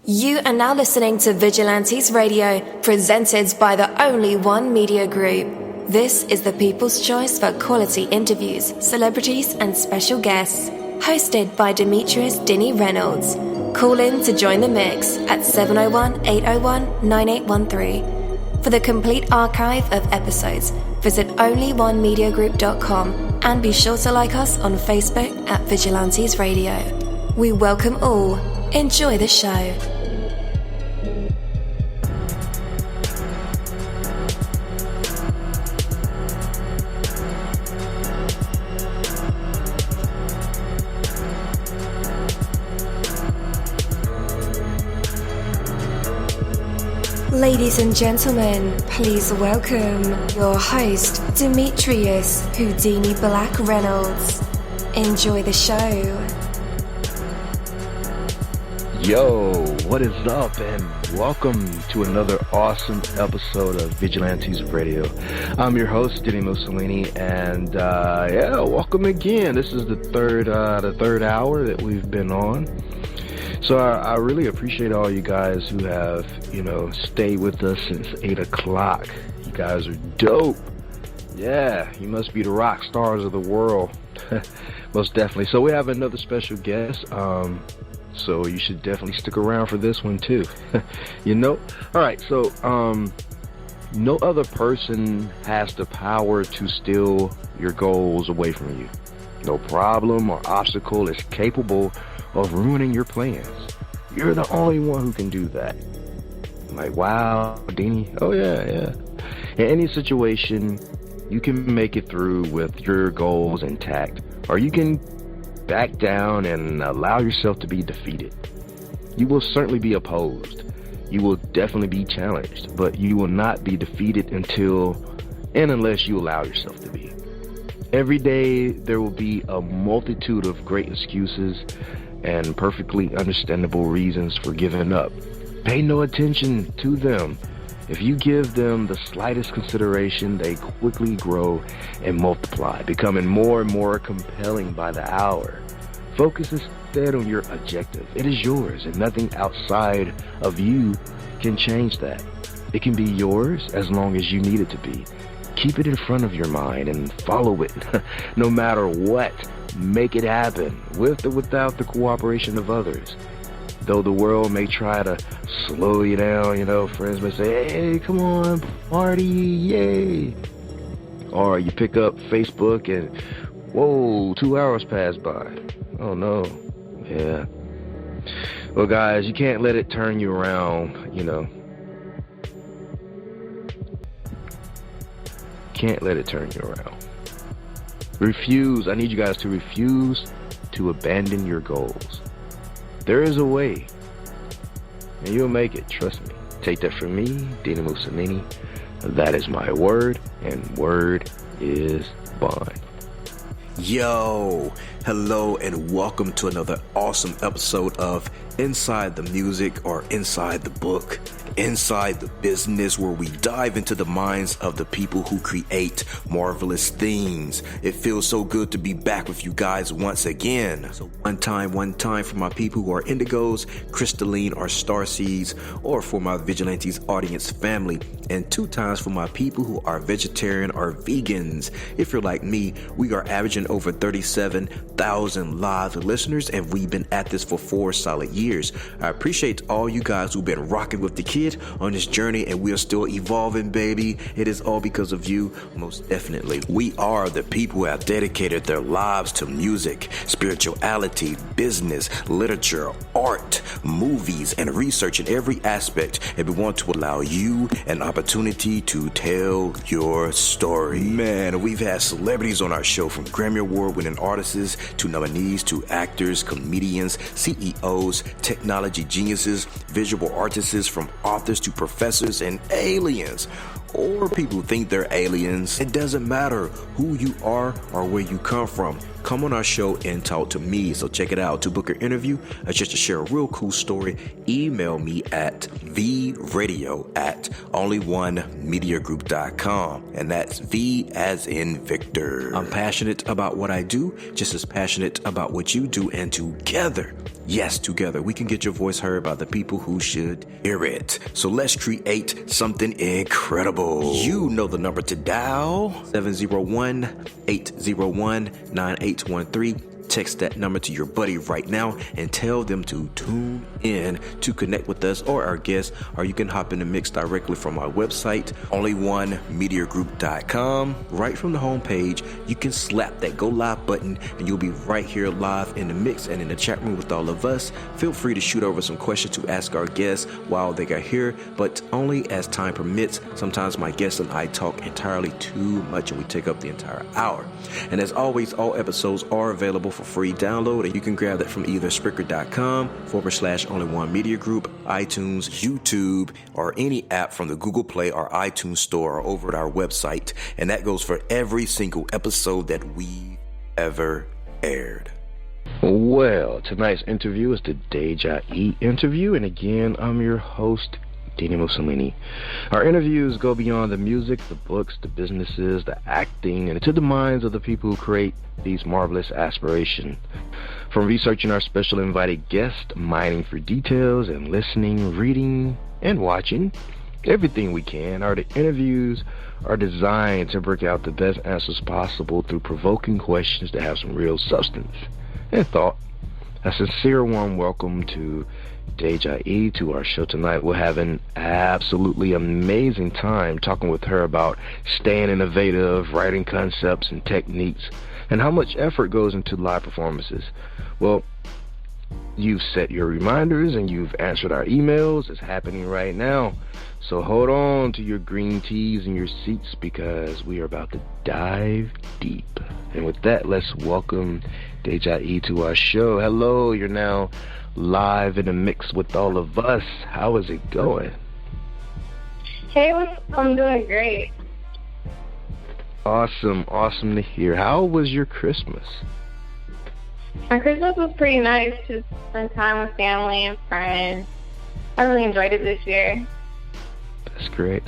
You are now listening to Vigilantes Radio, presented by the Only One Media Group. This is the people's choice for quality interviews, celebrities, and special guests. Hosted by Demetrius Dinny Reynolds. Call in to join the mix at 701-801-9813. For the complete archive of episodes, visit onlyonemediagroup.com and be sure to like us on Facebook at Vigilantes Radio. We welcome all. Enjoy the show. Ladies and gentlemen, please welcome your host, Demetrius Houdini Black Reynolds. Enjoy the show. Yo, what is up, and welcome to another awesome episode of Vigilantes Radio. I'm your host, dini-mussosini, and welcome again. This is the third hour that we've been on. So I really appreciate all you guys who have, stayed with us since 8 o'clock. You guys are dope. Yeah, you must be the rock stars of the world. Most definitely. So we have another special guest. So you should definitely stick around for this one too. All right. So no other person has the power to steal your goals away from you. No problem or obstacle is capable of ruining your plans. You're the only one who can do that. I'm like, wow, Dini. Oh yeah. In any situation, you can make it through with your goals intact, or you can back down and allow yourself to be defeated. You will certainly be opposed. You will definitely be challenged, but you will not be defeated unless you allow yourself to be. Every day there will be a multitude of great excuses and perfectly understandable reasons for giving up. Pay no attention to them. If you give them the slightest consideration, they quickly grow and multiply, becoming more and more compelling by the hour. Focus instead on your objective. It is yours, and nothing outside of you can change that. It can be yours as long as you need it to be. Keep it in front of your mind and follow it, no matter what. Make it happen, with or without the cooperation of others. Though the world may try to slow you down, friends may say, hey, come on, party, yay. Or you pick up Facebook and, whoa, 2 hours pass by. Oh no, yeah. Well, guys, you can't let it turn you around, Can't let it turn you around. I need you guys to refuse to abandon your goals. There is a way, and you'll make it, trust me. Take that from me, dini-mussosini. That is my word, and word is bond. Yo, hello, and welcome to another awesome episode of Inside the Music, or Inside the Book, Inside the Business, where we dive into the minds of the people who create marvelous things. It feels so good to be back with you guys once again. So one time for my people who are indigos, crystalline, or starseeds, or for my Vigilantes audience family, and 2 times for my people who are vegetarian or vegans. If you're like me, we are averaging over 37,000 live listeners, and we've been at this for 4 solid years. I appreciate all you guys who've been rocking with the kid on this journey, and we are still evolving, baby. It is all because of you, most definitely. We are the people who have dedicated their lives to music, spirituality, business, literature, art, movies, and research in every aspect, and we want to allow you an opportunity to tell your story. Man, we've had celebrities on our show, from Grammy Award-winning artists to nominees to actors, comedians, CEOs, technology geniuses, visual artists, from authors to professors and aliens. or people who think they're aliens. It doesn't matter who you are or where you come from. Come on our show and talk to me. So check it out. To book an interview or just to share a real cool story, email me at vradio@onlyonemediagroup.com. And that's V as in Victor. I'm passionate about what I do, just as passionate about what you do. And together, yes, together, we can get your voice heard by the people who should hear it. So let's create something incredible. You know the number to dial, 701-801-9813. Text that number to your buddy right now and tell them to tune in to connect with us or our guests, or you can hop in the mix directly from our website, onlyonemediagroup.com. Right from the homepage, you can slap that go live button and you'll be right here live in the mix and in the chat room with all of us. Feel free to shoot over some questions to ask our guests while they are here, but only as time permits. Sometimes my guests and I talk entirely too much and we take up the entire hour. And as always, all episodes are available for free download, and you can grab that from either Spreaker.com/onlyonemediagroup, iTunes, YouTube, or any app from the Google Play or iTunes Store, or over at our website. And that goes for every single episode that we ever aired. Well, tonight's interview is the Dejah'E Interview, and again, I'm your host, dini-mussosini. Our interviews go beyond the music, the books, the businesses, the acting, and into the minds of the people who create these marvelous aspirations. From researching our special invited guests, mining for details, and listening, reading, and watching everything we can, our interviews are designed to break out the best answers possible through provoking questions that have some real substance and thought. A sincere warm welcome to Dejah'E to our show tonight. We're having absolutely amazing time talking with her about staying innovative, writing concepts and techniques, and how much effort goes into live performances. Well, you've set your reminders and you've answered our emails. It's happening right now. So hold on to your green teas and your seats because we are about to dive deep. And with that, let's welcome Dejah'E to our show. Hello, you're now live in the mix with all of us. How is it going? Hey, I'm doing great. Awesome to hear. How was your Christmas? My Christmas was pretty nice. Just spend time with family and friends. I really enjoyed it this year. That's great.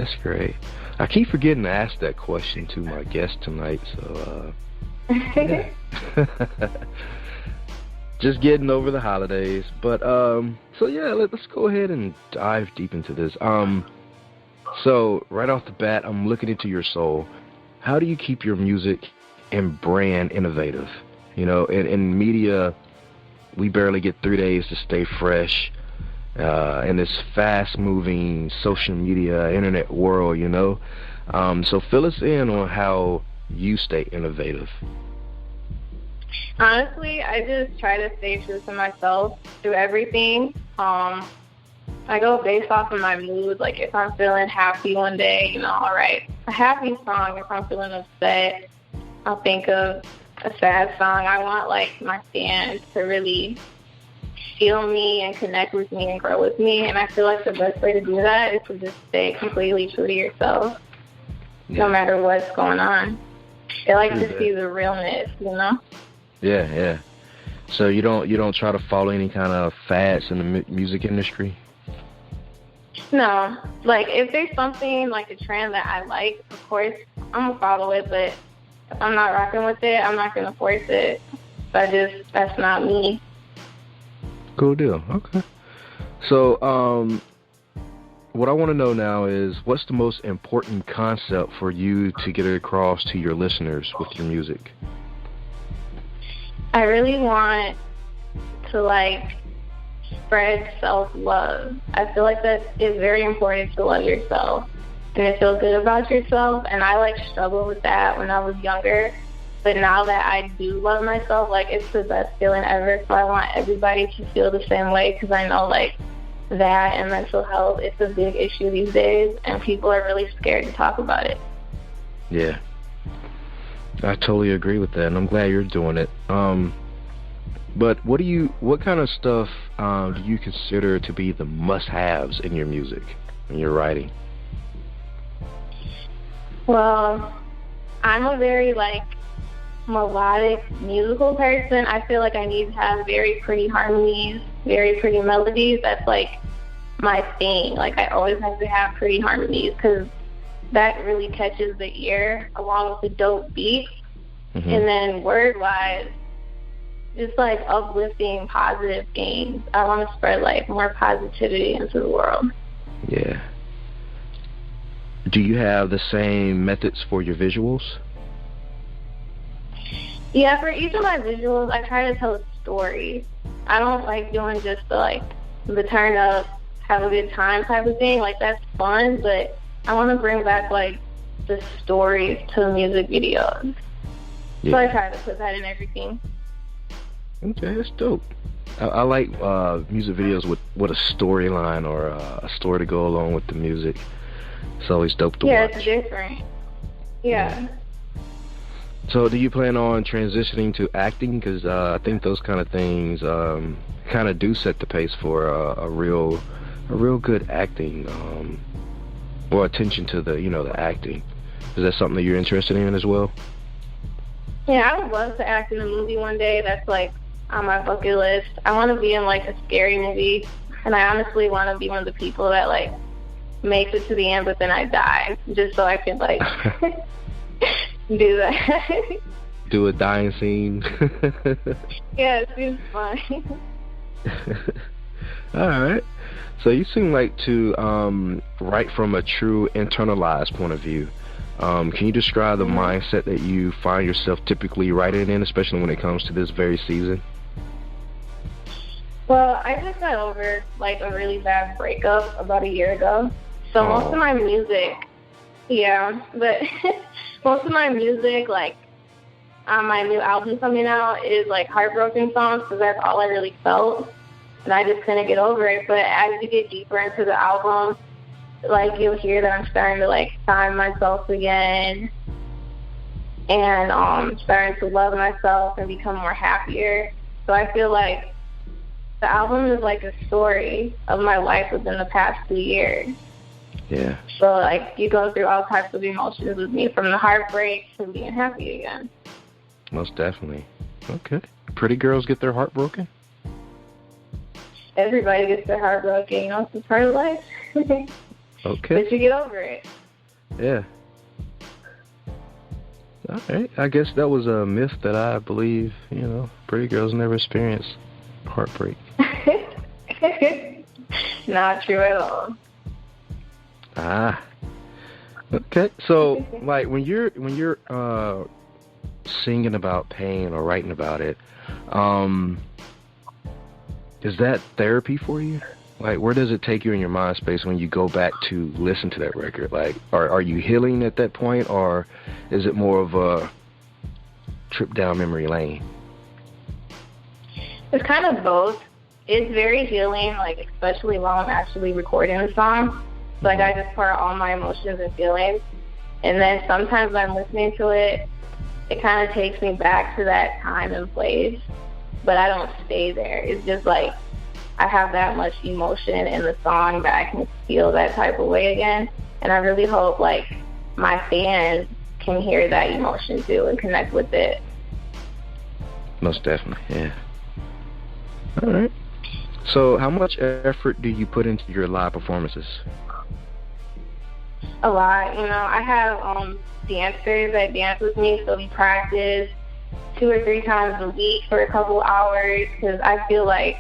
I keep forgetting to ask that question to my guest tonight, so yeah. Just getting over the holidays. But so yeah, let's go ahead and dive deep into this. So right off the bat, I'm looking into your soul. How do you keep your music and brand innovative? You know, in media, we barely get 3 days to stay fresh in this fast-moving social media, internet world, you know. So fill us in on how you stay innovative. Honestly, I just try to stay true to myself through everything. I go based off of my mood. Like, if I'm feeling happy one day, you know, I'll write a happy song. If I'm feeling upset, I'll think of a sad song. I want, like, my fans to really feel me and connect with me and grow with me. And I feel like the best way to do that is to just stay completely true to yourself, no matter what's going on. They like to see the realness, you know? Yeah. So you don't try to follow any kind of fads in the music industry? No. Like, if there's something, like a trend that I like, of course, I'm going to follow it. But if I'm not rocking with it, I'm not going to force it. That's not me. Cool deal. Okay. So, what I want to know now is, what's the most important concept for you to get it across to your listeners with your music? I really want to, like, spread self-love. I feel like that is very important, to love yourself and to feel good about yourself. And I, like, struggled with that when I was younger. But now that I do love myself, like, it's the best feeling ever. So I want everybody to feel the same way, because I know, like, that and mental health, it's a big issue these days, and people are really scared to talk about it. Yeah. I totally agree with that, and I'm glad you're doing it. But what kind of stuff do you consider to be the must-haves in your music, in your writing? Well, I'm a very, like, melodic musical person. I feel like I need to have very pretty harmonies, very pretty melodies. That's, like, my thing. Like, I always have to have pretty harmonies because that really catches the ear along with the dope beats. Mm-hmm. And then word-wise, just, like, uplifting positive things. I want to spread, like, more positivity into the world. Yeah. Do you have the same methods for your visuals? Yeah, for each of my visuals, I try to tell a story. I don't like doing just the turn up, have a good time type of thing. Like, that's fun, but I want to bring back, like, the stories to music videos. Yeah. So I try to put that in everything. Okay, that's dope. I like music videos with a storyline or a story to go along with the music. It's always dope to watch. Yeah, it's different. Yeah. So do you plan on transitioning to acting? Because I think those kind of things kind of do set the pace for a real good acting or attention to the acting. Is that something that you're interested in as well? Yeah, I would love to act in a movie one day. That's, like, on my bucket list. I want to be in, like, a scary movie, and I honestly want to be one of the people that, like, makes it to the end, but then I die, just so I can, like, do that. Do a dying scene. Yeah, it seems fun. All right. So you seem like to write from a true internalized point of view. Can you describe the mindset that you find yourself typically writing in, especially when it comes to this very season? Well, I just got over, like, a really bad breakup about a year ago. So most of my music, but most of my music, like, on my new album coming out is, like, heartbroken songs because that's all I really felt. And I just couldn't get over it. But as you get deeper into the album, like, you'll hear that I'm starting to, like, find myself again and starting to love myself and become more happier. So I feel like the album is, like, a story of my life within the past 2 years. Yeah. So, like, you go through all types of emotions with me, from the heartbreak to being happy again. Most definitely. Okay. Pretty girls get their heart broken? Everybody gets their heart broken, you know, it's part of life. Okay. But you get over it. Yeah. All right. I guess that was a myth that I believe, pretty girls never experience heartbreak. Not true at all. Ah. Okay. So, like, when you're singing about pain or writing about it, is that therapy for you? Like, where does it take you in your mind space when you go back to listen to that record? Like, are you healing at that point, or is it more of a trip down memory lane? It's kind of both. It's very healing, like, especially while I'm actually recording the song. So, like, I just pour out all my emotions and feelings. And then sometimes when I'm listening to it, it kind of takes me back to that time and place. But I don't stay there. It's just, like, I have that much emotion in the song that I can feel that type of way again. And I really hope, like, my fans can hear that emotion, too, and connect with it. Most definitely, yeah. All right. So how much effort do you put into your live performances? A lot. I have dancers that dance with me, so we practice 2 or 3 times a week for a couple hours because I feel like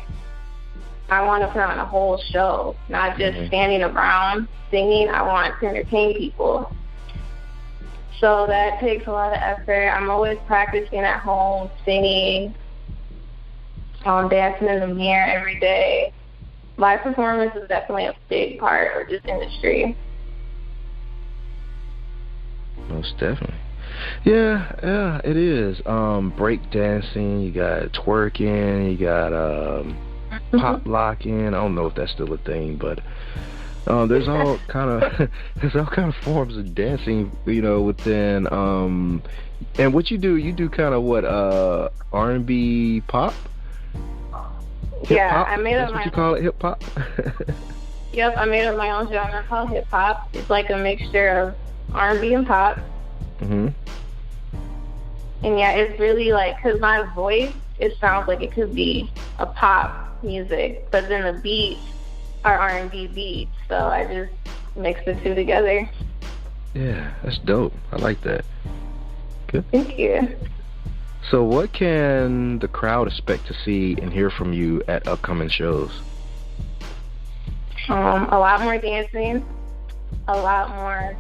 I want to put on a whole show, not just standing around singing. I want to entertain people. So that takes a lot of effort. I'm always practicing at home, singing, dancing in the mirror every day. Live performance is definitely a big part of this industry. Most definitely. Yeah, it is. Break dancing, you got twerking, you got pop locking. I don't know if that's still a thing, but there's all kind of forms of dancing, within. And what you do kind of what R&B pop. Yeah, I made up. That's what you call it, hip hop. Yep, I made up my own genre called hip hop. It's like a mixture of R&B and pop. Mm-hmm. And yeah, it's really like, because my voice, it sounds like it could be a pop music, but then the beats are R&B beats, so I just mix the two together. Yeah, that's dope. I like that. Good. Thank you. So what can the crowd expect to see and hear from you at upcoming shows? A lot more dancing, a lot more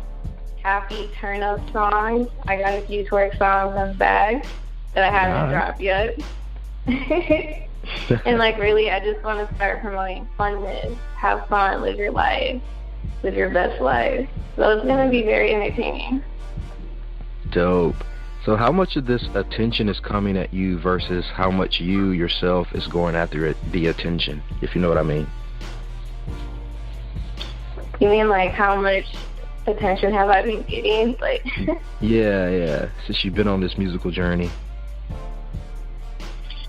happy turn-up songs. I got a few twerk songs in the bag that I haven't dropped yet. And like really, I just want to start promoting funness, have fun, live your life, live your best life. So it's going to be very entertaining. Dope. So how much of this attention is coming at you versus how much you yourself is going after the attention, if you know what I mean? You mean like how much attention have I been getting? Like Yeah. Since you've been on this musical journey.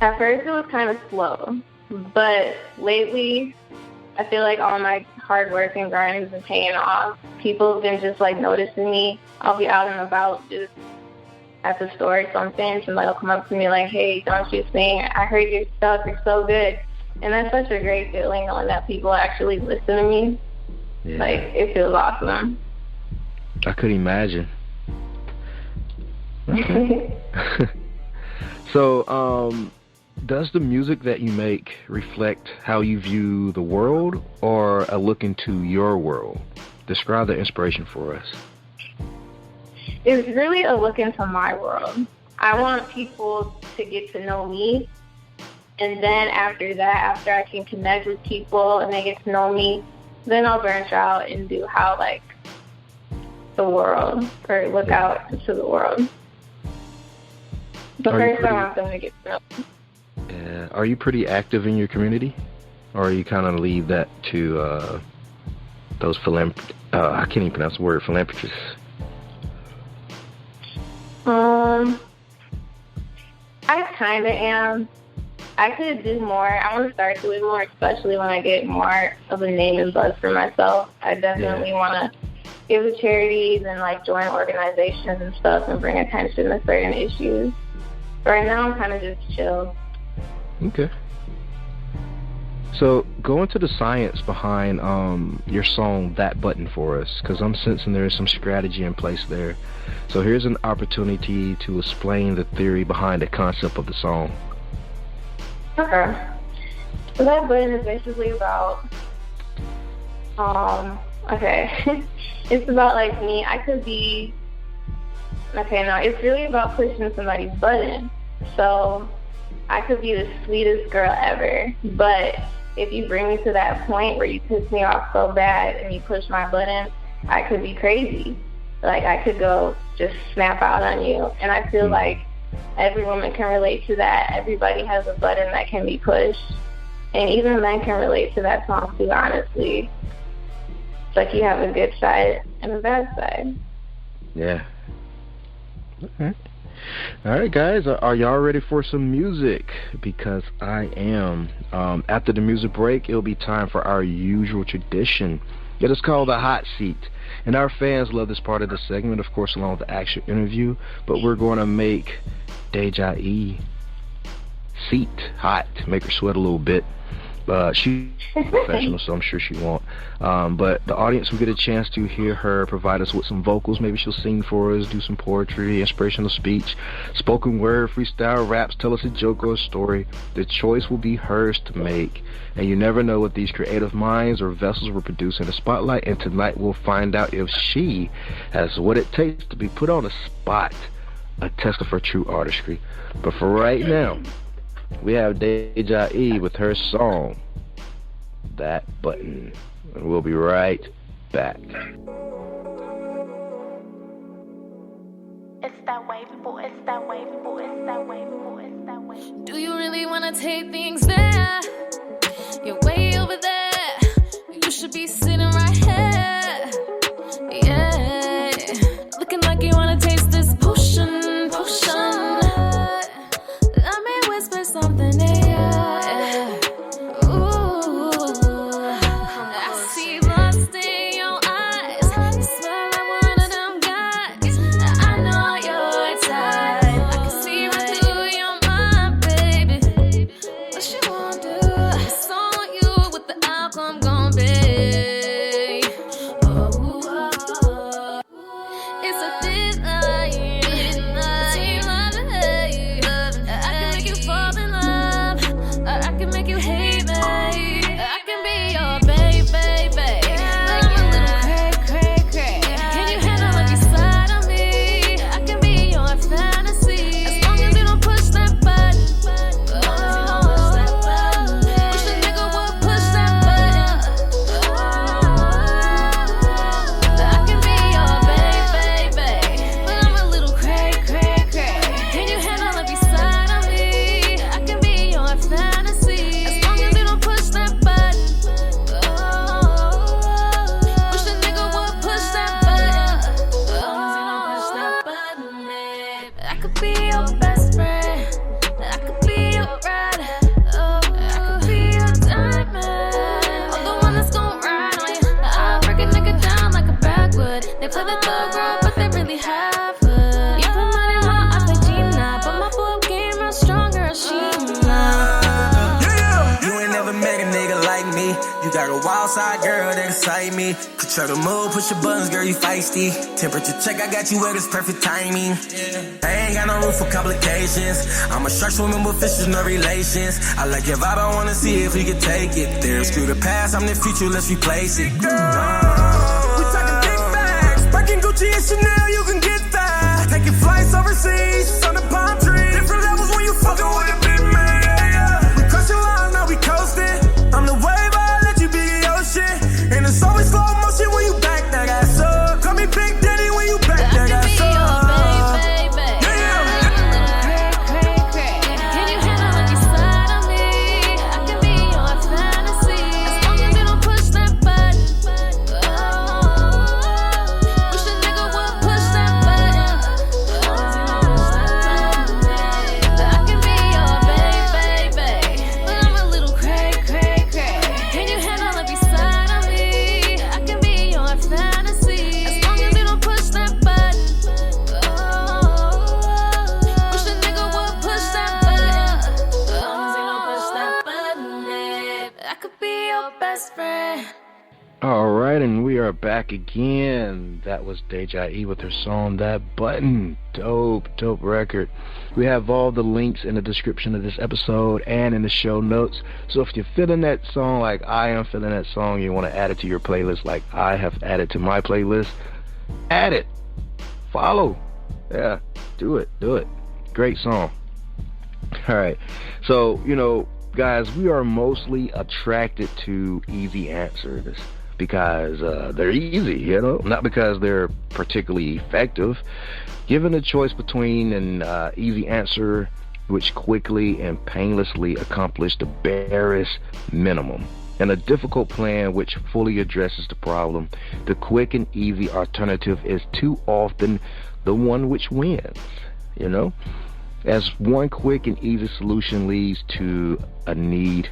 At first it was kind of slow, but lately I feel like all my hard work and grind has been paying off. People have been just like noticing me. I'll be out and about just at the store or something, and they'll come up to me like, hey, don't you sing? I heard your stuff, you're so good. And that's such a great feeling knowing that people actually listen to me. Yeah. Like, it feels awesome. I could imagine. Okay. So, does the music that you make reflect how you view the world or a look into your world? Describe the inspiration for us. It's really a look into my world. I want people to get to know me. And then after that, after I can connect with people and they get to know me, then I'll branch out and do how, like, the world, or look out into the world. But first I want them to get to know me. Yeah. Are you pretty active in your community? Or you kind of leave that to those I can't even pronounce the word, philanthropists? I kind of am. I could do more. I want to start doing more, especially when I get more of a name and buzz for myself. I definitely want to give to charities and like join organizations and stuff and bring attention to certain issues. Right now, I'm kind of just chill. Okay. So go into the science behind your song "That Button" for us, because I'm sensing there is some strategy in place there. So here's an opportunity to explain the theory behind the concept of the song. Okay. So that button is basically about, it's about like me. I could be, it's really about pushing somebody's button. So I could be the sweetest girl ever, but if you bring me to that point where you piss me off so bad and you push my button, I could be crazy. Like, I could go just snap out on you. And I feel like every woman can relate to that. Everybody has a button that can be pushed. And even men can relate to that song too, honestly. It's like you have a good side and a bad side. Yeah. Okay. All right, guys, are y'all ready for some music? Because I am. After the music break, it'll be time for our usual tradition. It is called the hot seat. And our fans love this part of the segment, of course, along with the actual interview. But we're going to make Dejah'E seat hot, make her sweat a little bit. She's professional, so I'm sure she won't. But the audience will get a chance to hear her provide us with some vocals. Maybe she'll sing for us, do some poetry, inspirational speech, spoken word, freestyle raps, tell us a joke or a story. The choice will be hers to make. And you never know what these creative minds or vessels will produce in the spotlight. And tonight we'll find out if she has what it takes to be put on the spot, a test of her true artistry. But for right now, we have Dejah'E with her song, That Button. And we'll be right back. It's that wave, boy, it's that wave, boy, it's that wave, boy, it's that wave. Do you really want to take things there? You're way over there. You should be sitting right here. Yeah. Looking like you want to taste this potion. Let me whisper something in your ear. Ooh, I see lust in your eyes. You smell like one of them guys. it to the third grade, but they really have it. You put money on, I play Gina, but my boy game real stronger, she You ain't never met a nigga like me. You got a wild side girl that excite me. Control the mood, push your buttons, girl, you feisty. Temperature check, I got you where it's perfect timing. I ain't got no room for complications. I'm a shark swimming with fishes, no relations. I like your vibe, I wanna see if we can take it there. Screw the past, I'm the future, let's replace it. We talking big bags, Birkin, Gucci, and Chanel, you can get that. Taking flights overseas, on the palm tree. Different levels when you fucking with a big man. We coasting. I'm the wave, I let you be the ocean. And it's always slow motion when you back that ass up. Call me Big Daddy when you back that ass up. Can you handle every side of me? I can be your fantasy. As long as you don't push that button. Wish a nigga would push that button. I can be your baby. But I'm a little cray. Can you handle every side of me? I can be your fantasy. As long as you don't push that button. Wish a nigga would push that button. As long as you don't push that button, I could be your best friend. All right, and we are back again. That was Dejah'E with her song That Button. Dope record. We have all the links in the description of this episode and in the show notes. So if you're feeling that song like I am feeling that song, you want to add it to your playlist like I have added to my playlist, add it. Follow. Yeah, do it. Great song. All right. So, guys, we are mostly attracted to easy answers because they're easy, not because they're particularly effective. Given a choice between an easy answer which quickly and painlessly accomplished the barest minimum and a difficult plan which fully addresses the problem, the quick and easy alternative is too often the one which wins, As one quick and easy solution leads to a need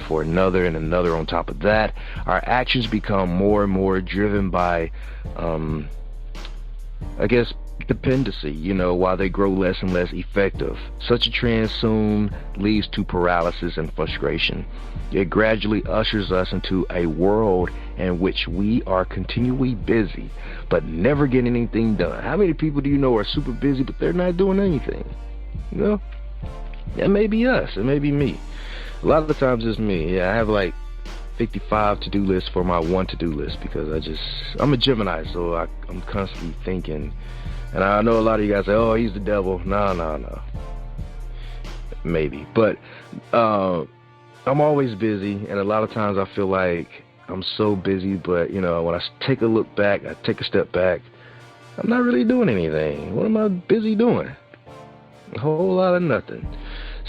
for another and another on top of that, our actions become more and more driven by, dependency, while they grow less and less effective. Such a trend soon leads to paralysis and frustration. It gradually ushers us into a world in which we are continually busy, but never getting anything done. How many people do you know are super busy, but they're not doing anything? That may be us. It may be me. A lot of the times it's me. I have like 55 to-do lists for my one to-do list because I'm a Gemini, so I'm constantly thinking. And I know a lot of you guys say, oh, he's the devil. No. Maybe. But I'm always busy, and a lot of times I feel like I'm so busy, but, when I take a step back, I'm not really doing anything. What am I busy doing? A whole lot of nothing.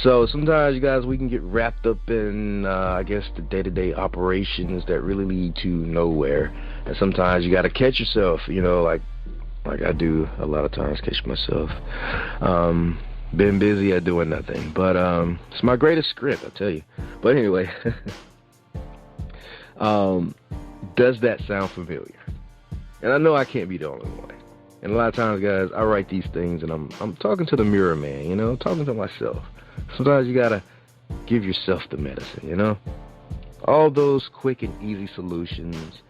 So sometimes, you guys, we can get wrapped up in, the day-to-day operations that really lead to nowhere. And sometimes you got to catch yourself, like I do a lot of times, catch myself. Been busy at doing nothing. But it's my greatest script, I tell you. But anyway, does that sound familiar? And I know I can't be the only one. And a lot of times, guys, I write these things and I'm talking to the mirror man, talking to myself. Sometimes you gotta give yourself the medicine, All those quick and easy solutions,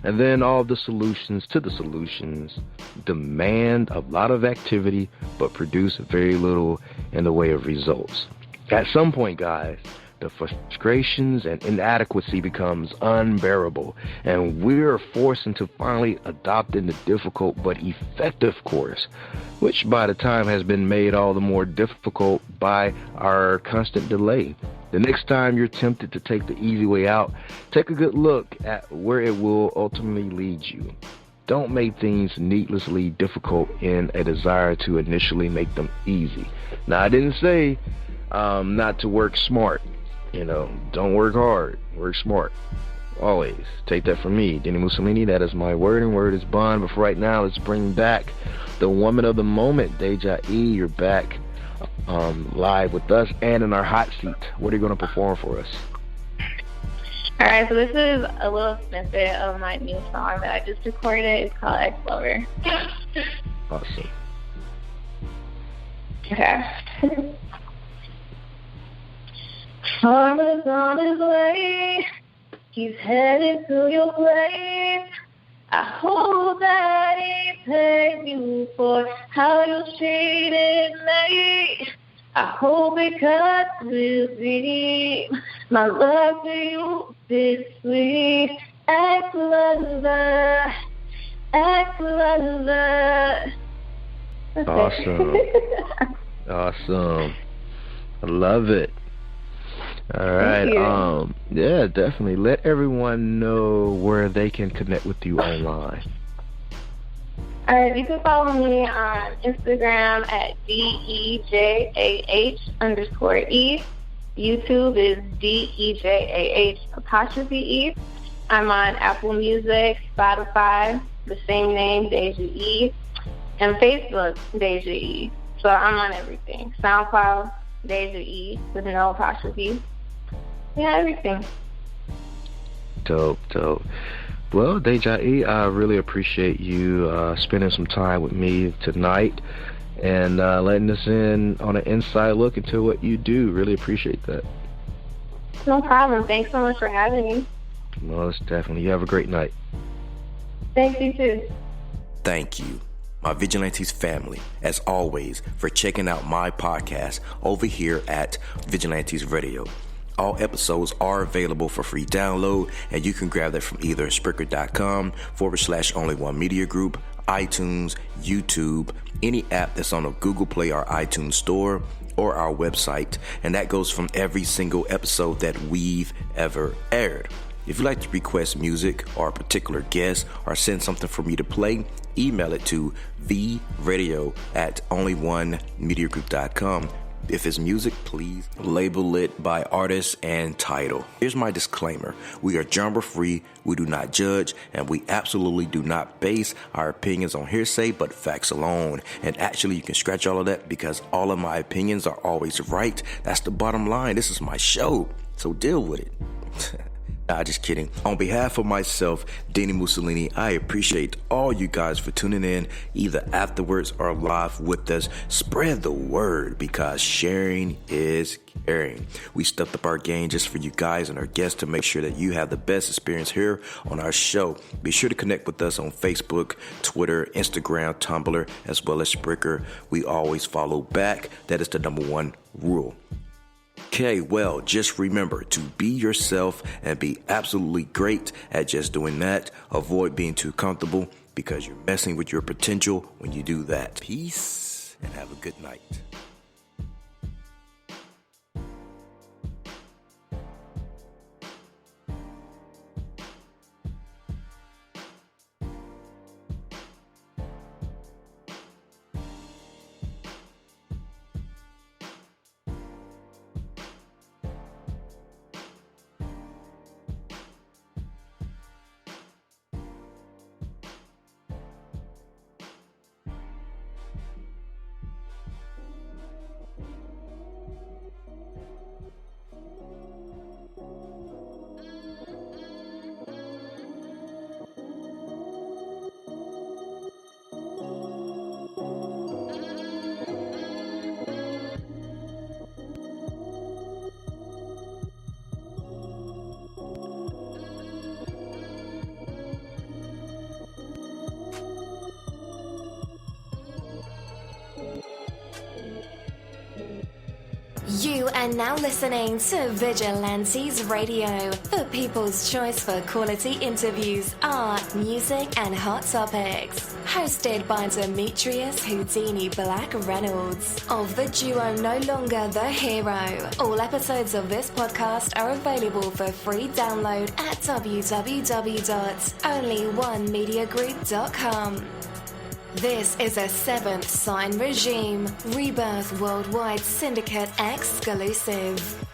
and then all the solutions to the solutions demand a lot of activity, but produce very little in the way of results. At some point, guys, the frustrations and inadequacy becomes unbearable, and we're forced into finally adopting the difficult but effective course, which by the time has been made all the more difficult by our constant delay. The next time you're tempted to take the easy way out, take a good look at where it will ultimately lead you. Don't make things needlessly difficult in a desire to initially make them easy. Now, I didn't say not to work smart. Don't work hard, work smart. Always. Take that from me, dini-mussosini. That is my word, and word is bond. But for right now, let's bring back the woman of the moment, Dejah'E. You're back live with us and in our hot seat. What are you going to perform for us? All right, so this is a little snippet of my new song that I just recorded. It's called Ex-Lover. Awesome. Okay. Karma's on his way. He's headed to your place. I hope that he pays you for how you treated me. I hope it cuts this deep. My love to you is sweet. Ex-lover, ex-lover. Awesome. Awesome. I love it. All right. Yeah, definitely. Let everyone know where they can connect with you online. All right, you can follow me on Instagram at DEJAH_E. YouTube is DEJAH''E. I'm on Apple Music, Spotify, the same name, Dejah'E, and Facebook, Dejah'E. So I'm on everything. SoundCloud, Dejah'E with no apostrophe. Yeah, everything. Dope. Well, Dejah'E, I really appreciate you spending some time with me tonight and letting us in on an inside look into what you do. Really appreciate that. No problem. Thanks so much for having me. Most definitely. You have a great night. Thanks, you too. Thank you, my Vigilantes family, as always, for checking out my podcast over here at Vigilantes Radio. All episodes are available for free download, and you can grab that from either Spreaker.com/only1mediagroup, iTunes, YouTube, any app that's on a Google Play or iTunes store, or our website, and that goes from every single episode that we've ever aired. If you'd like to request music or a particular guest or send something for me to play, email it to vradio@only1mediagroup.com. If it's music, please label it by artist and title. Here's my disclaimer. We are genre-free, we do not judge, and we absolutely do not base our opinions on hearsay, but facts alone. And actually, you can scratch all of that because all of my opinions are always right. That's the bottom line. This is my show, so deal with it. Nah, just kidding. On behalf of myself, dini-mussosini, I appreciate all you guys for tuning in, either afterwards or live with us. Spread the word because sharing is caring. We stepped up our game just for you guys and our guests to make sure that you have the best experience here on our show. Be sure to connect with us on Facebook, Twitter, Instagram, Tumblr, as well as Spreaker. We always follow back. That is the #1 rule. Okay, well, just remember to be yourself and be absolutely great at just doing that. Avoid being too comfortable because you're messing with your potential when you do that. Peace and have a good night. You are now listening to Vigilantes Radio, the people's choice for quality interviews, art, music, and hot topics. Hosted by Demetrius Houdini Black Reynolds of the duo No Longer the Hero. All episodes of this podcast are available for free download at www.only1mediagroup.com. This is a Seventh Sign Regime Rebirth Worldwide Syndicate exclusive.